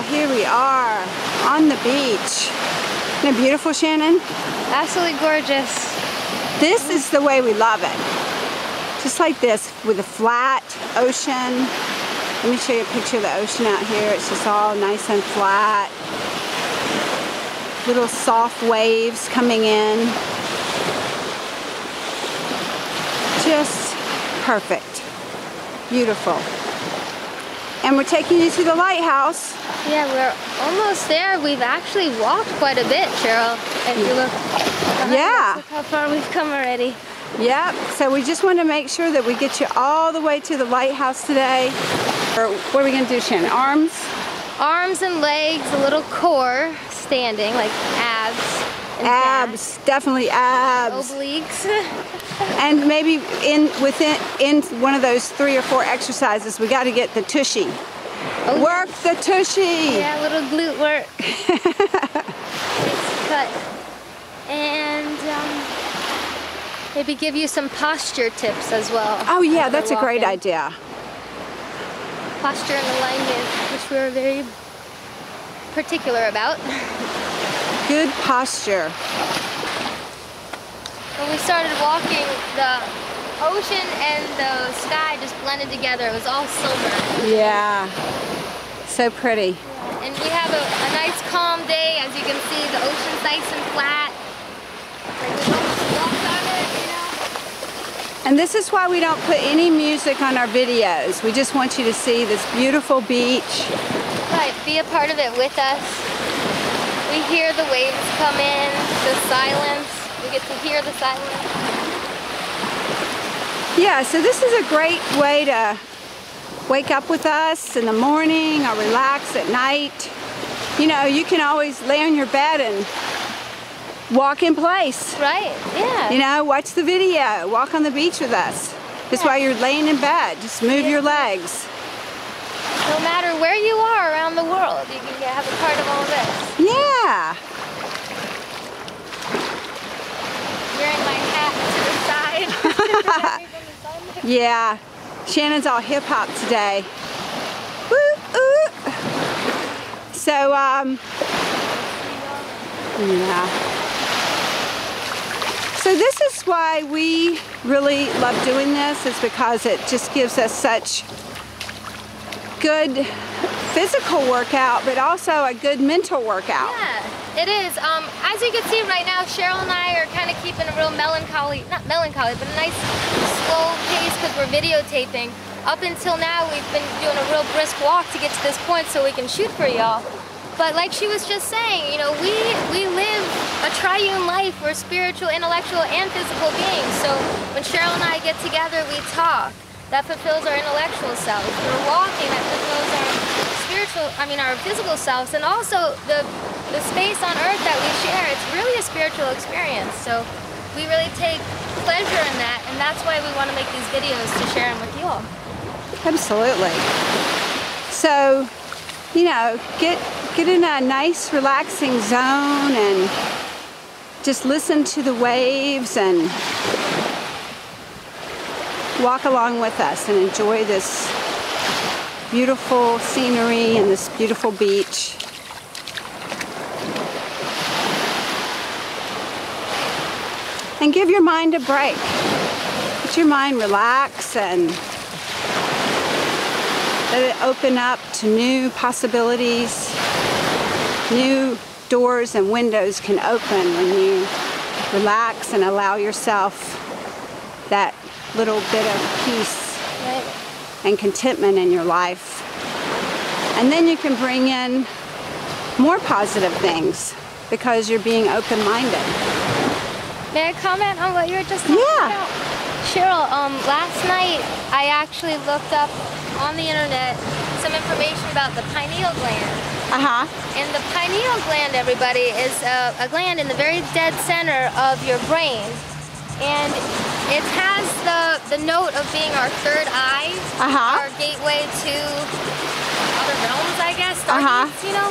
Well, here we are on the beach. Isn't it beautiful, Shannon? Absolutely gorgeous. This is the way we love it. Just like this, with a flat ocean. Let me show you a picture of the ocean out here. It's just all nice and flat. Little soft waves coming in. Just perfect. Beautiful. And we're taking you to the lighthouse. Yeah, we're almost there. We've actually walked quite a bit, Cheryl. If you look behind us, look how far we've come already. Yep, so we just want to make sure that we get you all the way to the lighthouse today. Or what are we going to do, Shannon? Arms? Arms and legs, a little core, standing, like abs. And abs, definitely abs. Obliques. And maybe in one of those 3 or 4 exercises, we got to get the tushy. Oh, work the tushy. Yeah, a little glute work. It's cut. And maybe give you some posture tips as well. Oh yeah, that's a great idea. Posture and alignment, which we're very particular about. Good posture. When we started walking, the ocean and the sky just blended together. It was all silver. Yeah, so pretty. Yeah. And we have a nice calm day. As you can see, the ocean's nice and flat. Like we almost walked on it, you know? And this is why we don't put any music on our videos. We just want you to see this beautiful beach. Right, be a part of it with us. We hear the waves come in, the silence. We get to hear the silence. Yeah, so this is a great way to wake up with us in the morning or relax at night. You know, you can always lay on your bed and walk in place. Right, yeah. You know, watch the video, walk on the beach with us. Just while you're laying in bed, just move your legs. No matter where you are around the world, you can have a part of all this. Yeah. Wearing my hat to the side. Yeah. Shannon's all hip hop today. Woo, ooh. So, yeah. So this is why we really love doing this, is because it just gives us such good physical workout, but also a good mental workout. Yeah, it is. As you can see right now, Cheryl and I are kind of keeping a real melancholy, not melancholy, but a nice slow pace because we're videotaping. Up until now, we've been doing a real brisk walk to get to this point so we can shoot for y'all. But like she was just saying, you know, we live a triune life. We're spiritual, intellectual, and physical beings. So when Cheryl and I get together, we talk. That fulfills our intellectual selves. We're walking, that fulfills our physical selves, and also the space on earth that we share. It's really a spiritual experience. So we really take pleasure in that, and that's why we want to make these videos to share them with you all. Absolutely. So, you know, get in a nice relaxing zone and just listen to the waves and walk along with us and enjoy this beautiful scenery and this beautiful beach. And give your mind a break. Let your mind relax and let it open up to new possibilities. New doors and windows can open when you relax and allow yourself that little bit of peace and contentment in your life. And then you can bring in more positive things because you're being open-minded. May I comment on what you were just talking about? Cheryl, last night I actually looked up on the internet some information about the pineal gland. And the pineal gland, everybody, is a gland in the very dead center of your brain. And it has the note of being our third eye, our gateway to other realms, I guess, stargates, you know?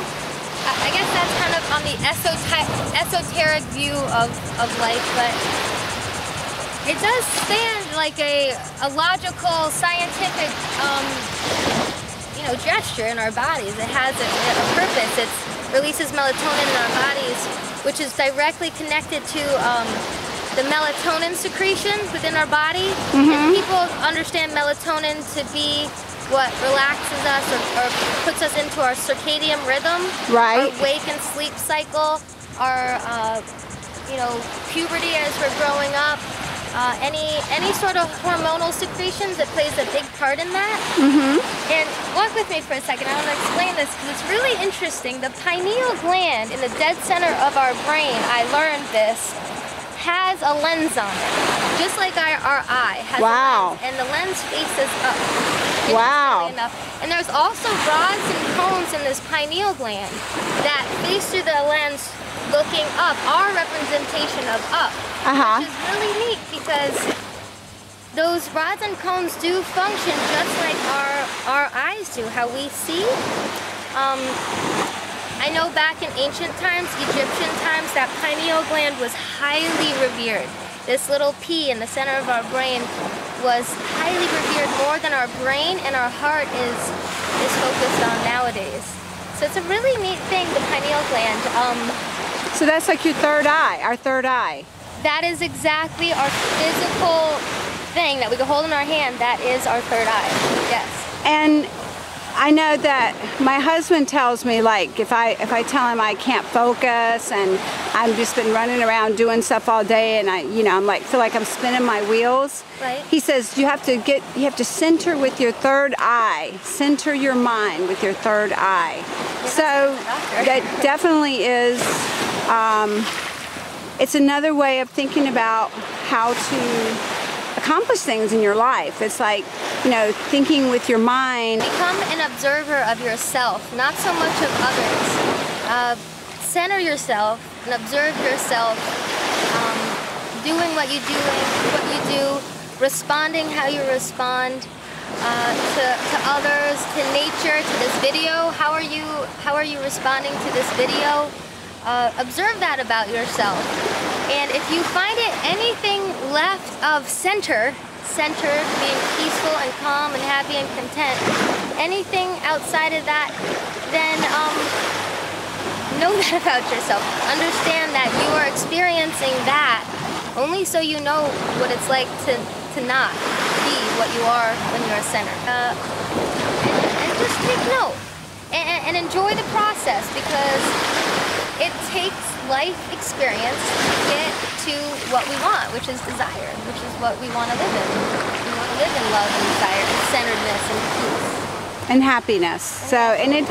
I guess that's kind of on the esoteric view of life, but it does stand like a logical, scientific, gesture in our bodies. It has a purpose. It releases melatonin in our bodies, which is directly connected to the melatonin secretion within our body. And people understand melatonin to be what relaxes us or puts us into our circadian rhythm, right? Our wake and sleep cycle, our puberty as we're growing up. Any sort of hormonal secretions, it plays a big part in that. And walk with me for a second. I want to explain this because it's really interesting. The pineal gland in the dead center of our brain, I learned this, has a lens on it, just like our eye has a lens, and the lens faces up. Wow. Enough. And there's also rods and cones in this pineal gland that face through the lens looking up, our representation of up, which is really neat because those rods and cones do function just like our eyes do, how we see. I know back in ancient times, Egyptian times, that pineal gland was highly revered. This little pea in the center of our brain was highly revered, more than our brain and our heart is focused on nowadays. So it's a really neat thing, the pineal gland. So that's like your third eye, our third eye. That is exactly our physical thing that we can hold in our hand. That is our third eye, yes. And I know that my husband tells me, like, if I tell him I can't focus and I've just been running around doing stuff all day and I'm like, feel like I'm spinning my wheels. Right. He says you have to center with your third eye. Center your mind with your third eye. Yeah, so that definitely is, it's another way of thinking about how to accomplish things in your life. It's like, thinking with your mind. Become an observer of yourself, not so much of others. Center yourself and observe yourself, doing what you do, responding how you respond to others, to nature, to this video. How are you responding to this video? Observe that about yourself. And if you find it anything left of center, being peaceful and calm and happy and content, anything outside of that, then know that about yourself. Understand that you are experiencing that only so you know what it's like to not be what you are when you're centered. And just take note and enjoy the process, because it takes life experience to get to what we want, which is desire, which is what we want to live in. We want to live in love and desire, and centeredness and peace. And happiness. So, and it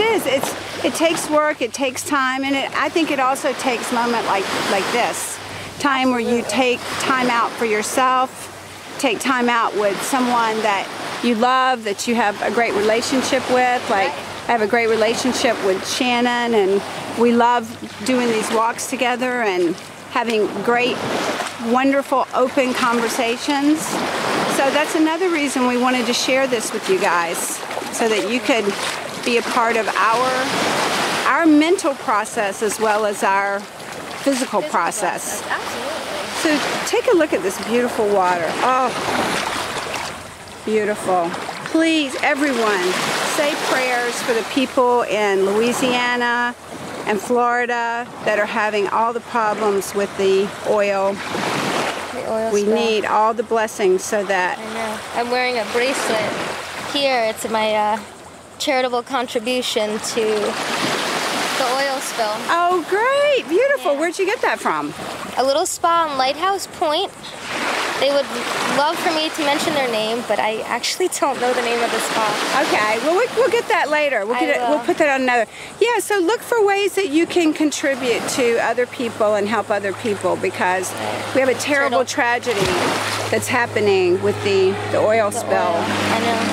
takes work, it takes time, and I think it also takes moment like this. Time where you take time out for yourself, take time out with someone that you love, that you have a great relationship with. Like, I have a great relationship with Shannon, and we love doing these walks together and having great, wonderful, open conversations. So that's another reason we wanted to share this with you guys, so that you could be a part of our mental process as well as our physical process. Absolutely. So take a look at this beautiful water. Oh, beautiful. Please, everyone, say prayers for the people in Louisiana and Florida that are having all the problems with the oil. We need all the blessings so that... I know. I'm wearing a bracelet here. It's my charitable contribution to the oil spill. Oh, great. Beautiful. Yeah. Where'd you get that from? A little spa in Lighthouse Point. They would love for me to mention their name, but I actually don't know the name of the spa. Okay, well, we'll get that later. We'll put that on another. Yeah, so look for ways that you can contribute to other people and help other people, because we have a terrible tragedy that's happening with the oil spill. I know.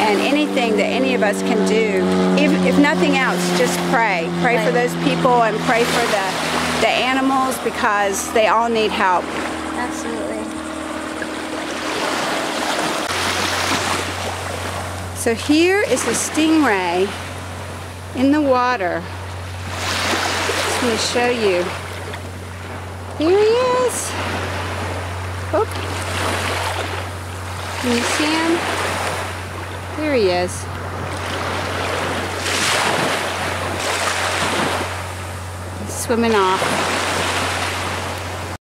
And anything that any of us can do, if nothing else, just pray. Pray for those people and pray for the animals, because they all need help. Absolutely. So here is the stingray in the water. Just want to show you. Here he is. Oh. Can you see him? There he is. swimming off.